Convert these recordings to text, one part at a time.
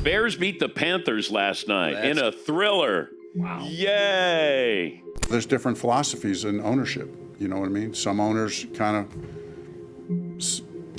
Bears beat the Panthers last night in a thriller. Wow. Yay. There's different philosophies in ownership. You know what I mean? Some owners kind of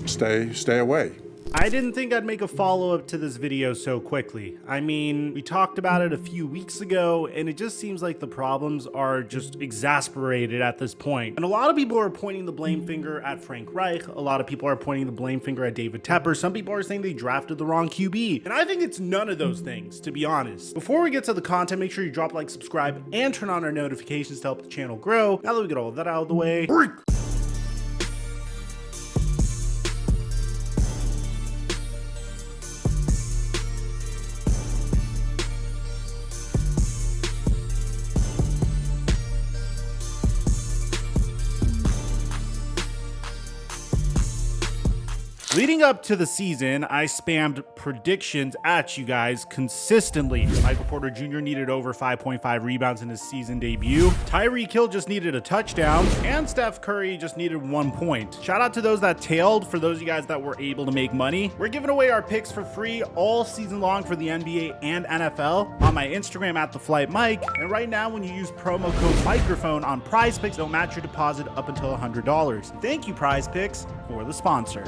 stay away. I didn't think I'd make a follow-up to this video so quickly. I mean, we talked about it a few weeks ago, and it just seems like the problems are just exasperated at this point. And a lot of people are pointing the blame finger at Frank Reich. A lot of people are pointing the blame finger at David Tepper. Some people are saying they drafted the wrong QB. And I think it's none of those things, to be honest. Before we get to the content, make sure you drop a like, subscribe, and turn on our notifications to help the channel grow. Now that we get all of that out of the way, leading up to the season, I spammed predictions at you guys consistently. Michael Porter Jr. needed over 5.5 rebounds in his season debut. Tyreek Hill just needed a touchdown, and Steph Curry just needed 1 point. Shout out to those that tailed. For those of you guys that were able to make money, we're giving away our picks for free all season long for the NBA and NFL on my Instagram at @TheFlightMike. And right now, when you use promo code Mikerophone on Prize Picks, they'll match your deposit up until $100. Thank you, Prize Picks, for the sponsor.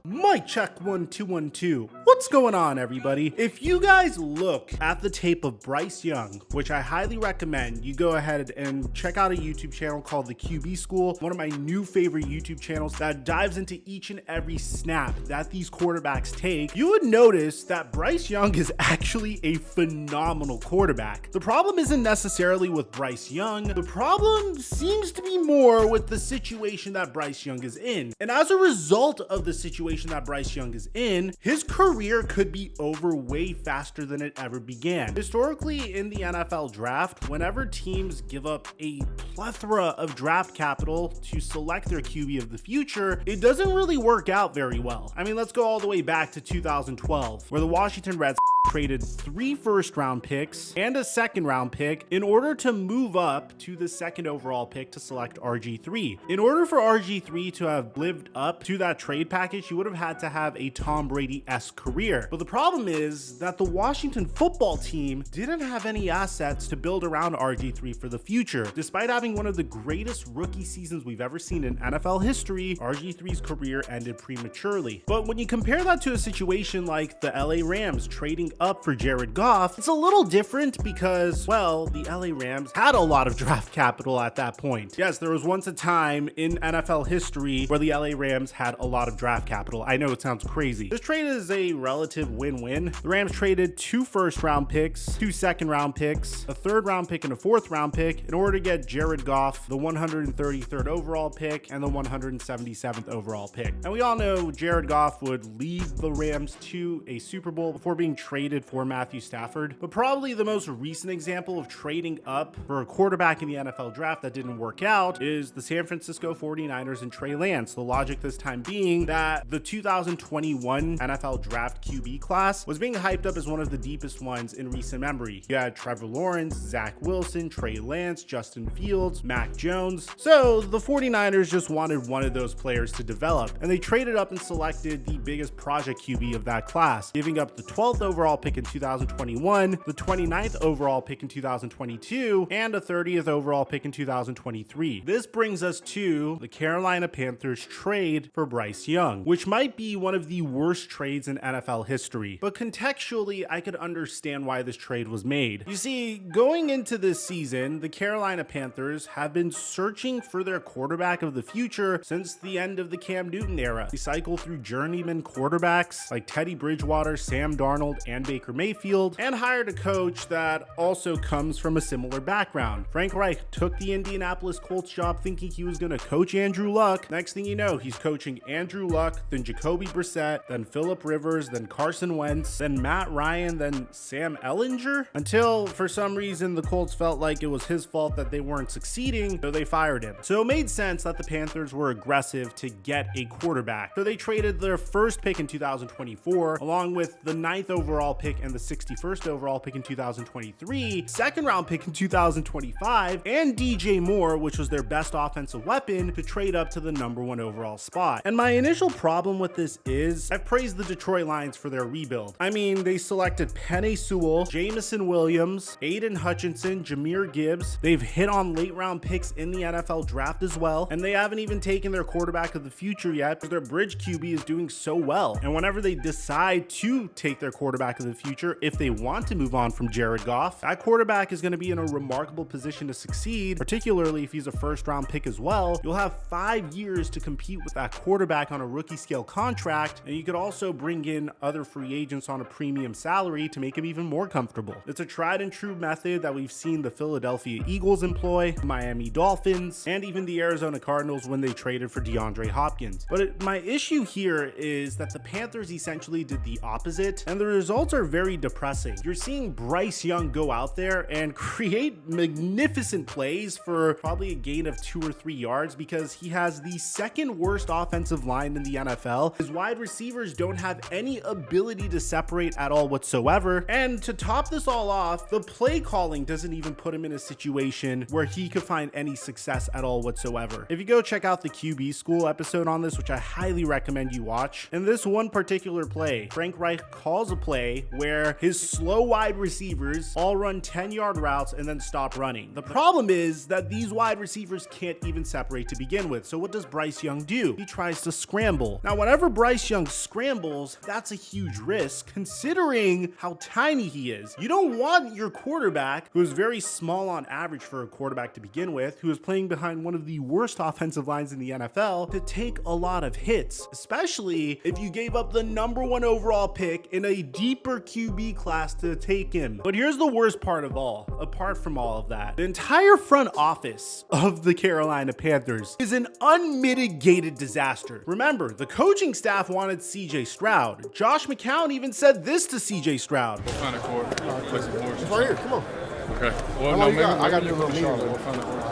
Mic check 1 2 1 2. What's going on, everybody? If you guys look at the tape of Bryce Young, which I highly recommend, you go ahead and check out a YouTube channel called The QB School, one of my new favorite YouTube channels that dives into each and every snap that these quarterbacks take. You would notice that Bryce Young is actually a phenomenal quarterback. The problem isn't necessarily with Bryce Young. The problem seems to be more with the situation that Bryce Young is in. And as a result of the situation that Bryce Young is in, his career could be over way faster than it ever began. Historically, in the NFL draft, whenever teams give up a plethora of draft capital to select their QB of the future, it doesn't really work out very well. I mean, let's go all the way back to 2012, where the Washington Redskins traded 3 first-round picks and a second-round pick in order to move up to the second overall pick to select RG3. In order for RG3 to have lived up to that trade package, you would have had to have a Tom Brady-esque career. But the problem is that the Washington football team didn't have any assets to build around RG3 for the future. Despite having one of the greatest rookie seasons we've ever seen in NFL history, RG3's career ended prematurely. But when you compare that to a situation like the LA Rams trading up for Jared Goff, it's a little different because, well, the LA Rams had a lot of draft capital at that point. Yes, there was once a time in NFL history where the LA Rams had a lot of draft capital. I know it sounds crazy. This trade is a relative win-win. The Rams traded 2 first-round picks, 2 second-round picks, a third-round pick, and a fourth-round pick in order to get Jared Goff, the 133rd overall pick, and the 177th overall pick. And we all know Jared Goff would lead the Rams to a Super Bowl before being traded for Matthew Stafford. But probably the most recent example of trading up for a quarterback in the NFL draft that didn't work out is the San Francisco 49ers and Trey Lance. The logic this time being that the 2021 NFL draft QB class was being hyped up as one of the deepest ones in recent memory. You had Trevor Lawrence, Zach Wilson, Trey Lance, Justin Fields, Mac Jones. So the 49ers just wanted one of those players to develop, and they traded up and selected the biggest project QB of that class, giving up the 12th overall pick in 2021, the 29th overall pick in 2022, and a 30th overall pick in 2023. This brings us to the Carolina Panthers trade for Bryce Young, which might be one of the worst trades in NFL history. But contextually, I could understand why this trade was made. You see, going into this season, the Carolina Panthers have been searching for their quarterback of the future since the end of the Cam Newton era. They cycled through journeyman quarterbacks like Teddy Bridgewater, Sam Darnold, and Baker Mayfield, and hired a coach that also comes from a similar background. Frank Reich took the Indianapolis Colts job thinking he was going to coach Andrew Luck. Next thing you know, he's coaching Andrew Luck, then Jacoby Brissett, then Phillip Rivers, then Carson Wentz, then Matt Ryan, then Sam Ehlinger, until for some reason the Colts felt like it was his fault that they weren't succeeding, so they fired him. So it made sense that the Panthers were aggressive to get a quarterback. So they traded their first pick in 2024 along with the 9th overall overall pick and the 61st overall pick in 2023, second round pick in 2025, and DJ Moore, which was their best offensive weapon, to trade up to the #1 overall spot. And my initial problem with this is I've praised the Detroit Lions for their rebuild. I mean, they selected Penei Sewell, Jamison Williams, Aiden Hutchinson, Jahmyr Gibbs. They've hit on late round picks in the NFL draft as well, and they haven't even taken their quarterback of the future yet, but their bridge QB is doing so well. And whenever they decide to take their quarterback of the future, if they want to move on from Jared Goff, that quarterback is going to be in a remarkable position to succeed, particularly if he's a first round pick as well. You'll have 5 years to compete with that quarterback on a rookie scale contract, and you could also bring in other free agents on a premium salary to make him even more comfortable. It's a tried and true method that we've seen the Philadelphia Eagles employ, Miami Dolphins, and even the Arizona Cardinals when they traded for DeAndre Hopkins. But my issue here is that the Panthers essentially did the opposite, and the results are very depressing. You're seeing Bryce Young go out there and create magnificent plays for probably a gain of 2 or 3 yards because he has the second worst offensive line in the NFL. His wide receivers don't have any ability to separate at all whatsoever. And to top this all off, the play calling doesn't even put him in a situation where he could find any success at all whatsoever. If you go check out the QB School episode on this, which I highly recommend you watch, in this one particular play, Frank Reich calls a play where his slow wide receivers all run 10-yard routes and then stop running. The problem is that these wide receivers can't even separate to begin with. So what does Bryce Young do? He tries to scramble. Now, whenever Bryce Young scrambles, that's a huge risk considering how tiny he is. You don't want your quarterback, who is very small on average for a quarterback to begin with, who is playing behind one of the worst offensive lines in the NFL, to take a lot of hits, especially if you gave up the #1 overall pick in a deeper QB class to take him. But here's the worst part of all, apart from all of that. The entire front office of the Carolina Panthers is an unmitigated disaster. Remember, the coaching staff wanted CJ Stroud. Josh McCown even said this to CJ Stroud. What kind of court? Play some court. It's right here, come on. Okay. Well, How no, long you maybe got? I got to do a you little can meeting. Charlotte. What kind of court?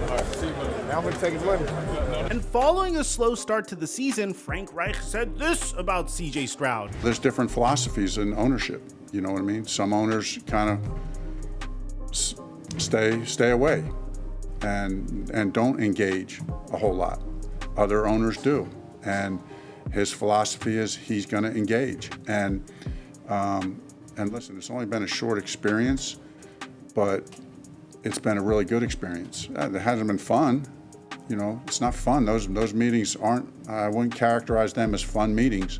All right. See you, buddy. Now I'm going to take his money. And following a slow start to the season, Frank Reich said this about CJ Stroud. There's different philosophies in ownership. You know what I mean? Some owners kind of stay away and don't engage a whole lot. Other owners do. And his philosophy is he's going to engage. And listen, it's only been a short experience, but it's been a really good experience. It hasn't been fun. You know, it's not fun. Those meetings aren't, I wouldn't characterize them as fun meetings.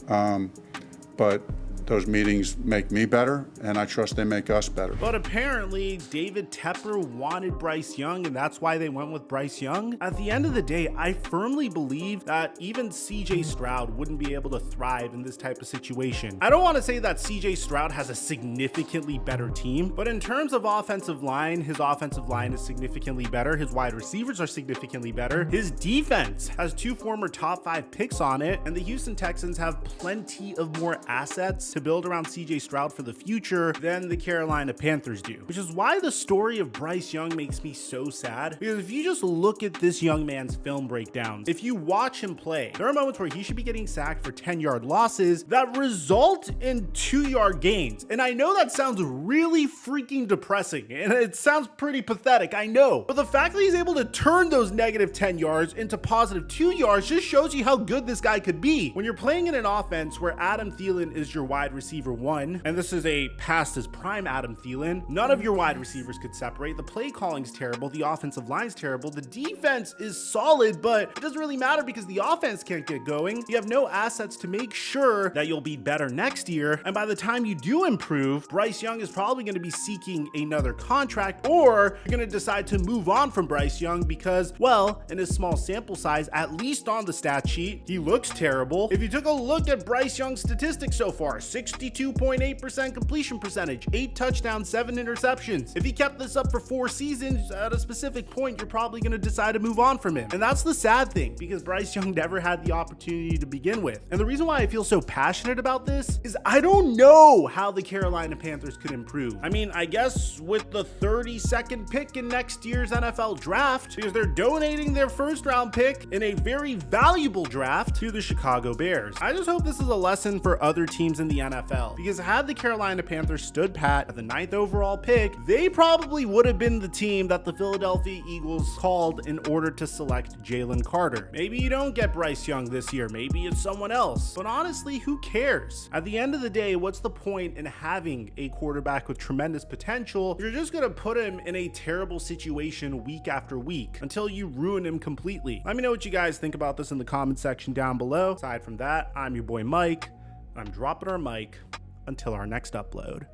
But those meetings make me better, and I trust they make us better. But apparently, David Tepper wanted Bryce Young, and that's why they went with Bryce Young. At the end of the day, I firmly believe that even CJ Stroud wouldn't be able to thrive in this type of situation. I don't want to say that CJ Stroud has a significantly better team, but in terms of offensive line, his offensive line is significantly better. His wide receivers are significantly better. His defense has 2 former top 5 picks on it, and the Houston Texans have plenty of more assets to build around CJ Stroud for the future than the Carolina Panthers do, which is why the story of Bryce Young makes me so sad. Because if you just look at this young man's film breakdowns, if you watch him play, there are moments where he should be getting sacked for 10-yard losses that result in 2-yard gains. And I know that sounds really freaking depressing, and it sounds pretty pathetic, I know. But the fact that he's able to turn those negative 10 yards into positive 2 yards just shows you how good this guy could be. When you're playing in an offense where Adam Thielen is your wide receiver 1, and this is a past his prime Adam Thielen, none of your wide receivers could separate. The play calling's terrible, the offensive line's terrible, the defense is solid, but it doesn't really matter because the offense can't get going. You have no assets to make sure that you'll be better next year, and by the time you do improve, Bryce Young is probably going to be seeking another contract, or you're going to decide to move on from Bryce Young because, well, in his small sample size, at least on the stat sheet, he looks terrible. If you took a look at Bryce Young's statistics so far, 62.8% completion percentage, 8 touchdowns, 7 interceptions. If he kept this up for 4 seasons, at a specific point, you're probably going to decide to move on from him. And that's the sad thing, because Bryce Young never had the opportunity to begin with. And the reason why I feel so passionate about this is I don't know how the Carolina Panthers could improve. I mean, I guess with the 32nd pick in next year's NFL draft, because they're donating their first round pick in a very valuable draft to the Chicago Bears. I just hope this is a lesson for other teams in the NFL. Because had the Carolina Panthers stood pat at the 9th overall pick, they probably would have been the team that the Philadelphia Eagles called in order to select Jalen Carter. Maybe you don't get Bryce Young this year, maybe it's someone else. But honestly, who cares? At the end of the day, what's the point in having a quarterback with tremendous potential if you're just gonna put him in a terrible situation week after week until you ruin him completely? Let me know what you guys think about this in the comment section down below. Aside from that, I'm your boy Mike. I'm dropping our mic until our next upload.